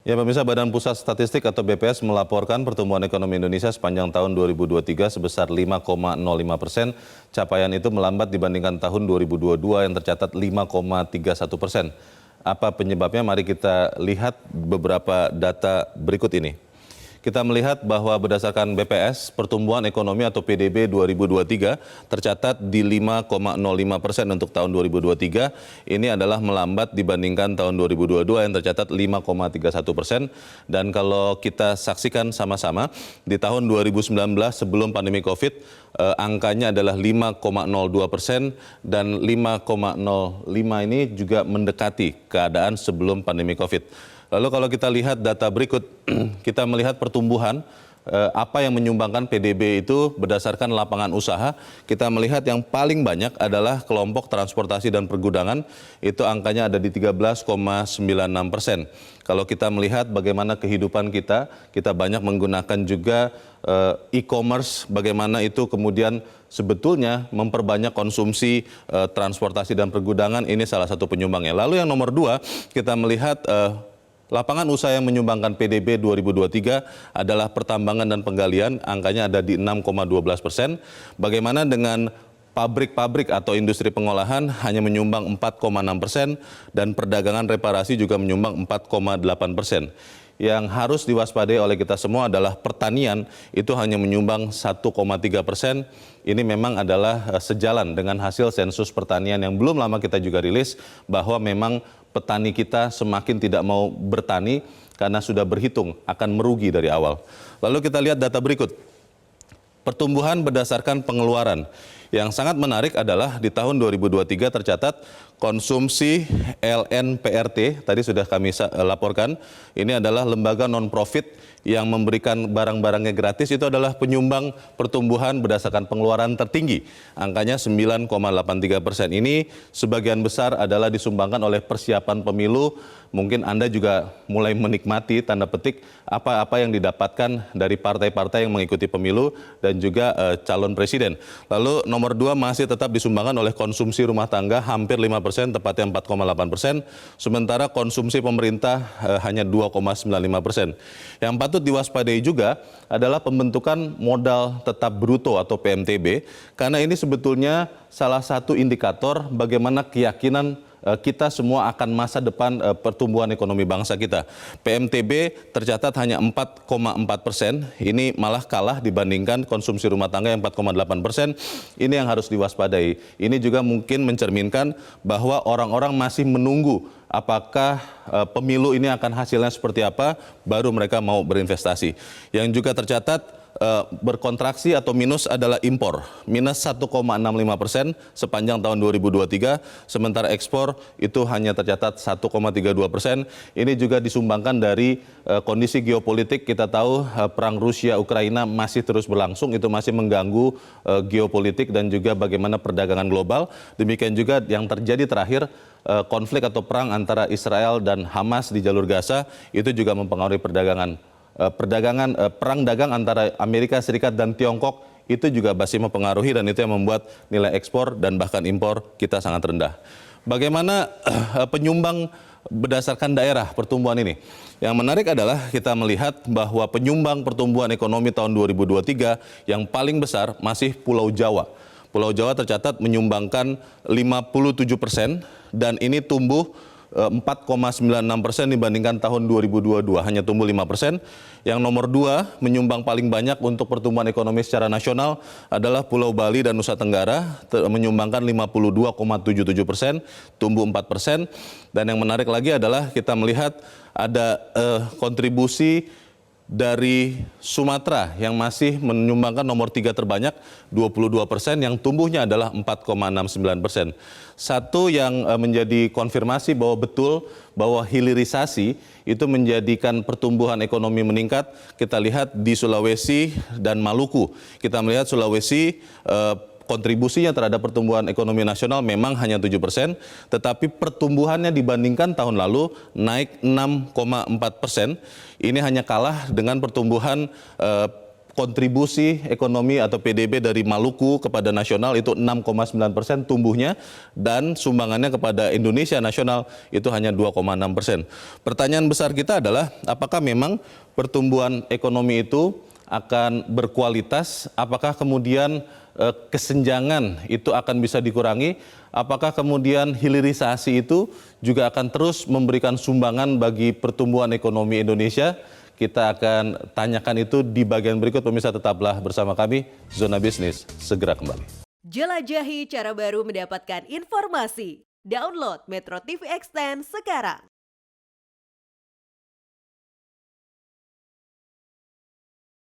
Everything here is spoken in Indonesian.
Ya, pemirsa, Badan Pusat Statistik atau BPS melaporkan pertumbuhan ekonomi Indonesia sepanjang tahun 2023 sebesar 5,05%. Capaian itu melambat dibandingkan tahun 2022 yang tercatat 5,31%. Apa penyebabnya? Mari kita lihat beberapa data berikut ini. Kita melihat bahwa berdasarkan BPS, pertumbuhan ekonomi atau PDB 2023 tercatat di 5,05% untuk tahun 2023. Ini adalah melambat dibandingkan tahun 2022 yang tercatat 5,31%. Dan kalau kita saksikan sama-sama, di tahun 2019 sebelum pandemi COVID, angkanya adalah 5,02% dan 5,05 ini juga mendekati keadaan sebelum pandemi COVID. Lalu kalau kita lihat data berikut, kita melihat pertumbuhan apa yang menyumbangkan PDB itu berdasarkan lapangan usaha. Kita melihat yang paling banyak adalah kelompok transportasi dan pergudangan, itu angkanya ada di 13,96%. Kalau kita melihat bagaimana kehidupan kita banyak menggunakan juga e-commerce, bagaimana itu kemudian sebetulnya memperbanyak konsumsi transportasi dan pergudangan, ini salah satu penyumbangnya. Lalu yang nomor 2, kita melihat lapangan usaha yang menyumbangkan PDB 2023 adalah pertambangan dan penggalian, angkanya ada di 6,12%. Bagaimana dengan pabrik-pabrik atau industri pengolahan hanya menyumbang 4,6% dan perdagangan reparasi juga menyumbang 4,8%. Yang harus diwaspadai oleh kita semua adalah pertanian, itu hanya menyumbang 1,3%. Ini memang adalah sejalan dengan hasil sensus pertanian yang belum lama kita juga rilis, bahwa memang petani kita semakin tidak mau bertani karena sudah berhitung akan merugi dari awal. Lalu kita lihat data berikut. Pertumbuhan berdasarkan pengeluaran. Yang sangat menarik adalah di tahun 2023 tercatat konsumsi LNPRT, tadi sudah kami laporkan, ini adalah lembaga non-profit yang memberikan barang-barangnya gratis, itu adalah penyumbang pertumbuhan berdasarkan pengeluaran tertinggi. Angkanya 9,83%. Ini sebagian besar adalah disumbangkan oleh persiapan pemilu. Mungkin Anda juga mulai menikmati, tanda petik, apa-apa yang didapatkan dari partai-partai yang mengikuti pemilu dan juga calon presiden. Lalu nomor 2 masih tetap disumbangkan oleh konsumsi rumah tangga hampir 5%, tepatnya 4,8%. Sementara konsumsi pemerintah hanya 2,95%. Yang patut diwaspadai juga adalah pembentukan modal tetap bruto atau PMTB, karena ini sebetulnya salah satu indikator bagaimana keyakinan kita semua akan masa depan pertumbuhan ekonomi bangsa kita. PMTB tercatat hanya 4,4%, ini malah kalah dibandingkan konsumsi rumah tangga yang 4,8%. Ini yang harus diwaspadai. Ini juga mungkin mencerminkan bahwa orang-orang masih menunggu apakah pemilu ini akan hasilnya seperti apa, baru mereka mau berinvestasi. Yang juga tercatat berkontraksi atau minus adalah impor, minus 1,65% sepanjang tahun 2023, sementara ekspor itu hanya tercatat 1,32%. Ini juga disumbangkan dari kondisi geopolitik. Kita tahu perang Rusia-Ukraina masih terus berlangsung, itu masih mengganggu geopolitik dan juga bagaimana perdagangan global. Demikian juga yang terjadi terakhir, konflik atau perang antara Israel dan Hamas di jalur Gaza, itu juga mempengaruhi perang dagang antara Amerika Serikat dan Tiongkok, itu juga masih mempengaruhi, dan itu yang membuat nilai ekspor dan bahkan impor kita sangat rendah. Bagaimana penyumbang berdasarkan daerah pertumbuhan ini? Yang menarik adalah kita melihat bahwa penyumbang pertumbuhan ekonomi tahun 2023 yang paling besar masih Pulau Jawa. Pulau Jawa tercatat menyumbangkan 57% dan ini tumbuh 4,96% dibandingkan tahun 2022, hanya tumbuh 5%. Yang nomor 2 menyumbang paling banyak untuk pertumbuhan ekonomi secara nasional adalah Pulau Bali dan Nusa Tenggara, menyumbangkan 52,77%, tumbuh 4%. Dan yang menarik lagi adalah kita melihat ada kontribusi dari Sumatera yang masih menyumbangkan nomor 3 terbanyak, 22%, yang tumbuhnya adalah 4,69%. Satu yang menjadi konfirmasi bahwa betul bahwa hilirisasi itu menjadikan pertumbuhan ekonomi meningkat, kita lihat di Sulawesi dan Maluku. Kita melihat Sulawesi kontribusinya terhadap pertumbuhan ekonomi nasional memang hanya 7%, tetapi pertumbuhannya dibandingkan tahun lalu naik 6,4%. Ini hanya kalah dengan pertumbuhan kontribusi ekonomi atau PDB dari Maluku kepada nasional itu 6,9% tumbuhnya, dan sumbangannya kepada Indonesia nasional itu hanya 2,6%. Pertanyaan besar kita adalah apakah memang pertumbuhan ekonomi itu akan berkualitas, apakah kemudian kesenjangan itu akan bisa dikurangi, apakah kemudian hilirisasi itu juga akan terus memberikan sumbangan bagi pertumbuhan ekonomi Indonesia. Kita akan tanyakan itu di bagian berikut. Pemirsa, tetaplah bersama kami, Zona Bisnis segera kembali. Jelajahi cara baru mendapatkan informasi. Download Metro TV Extend sekarang.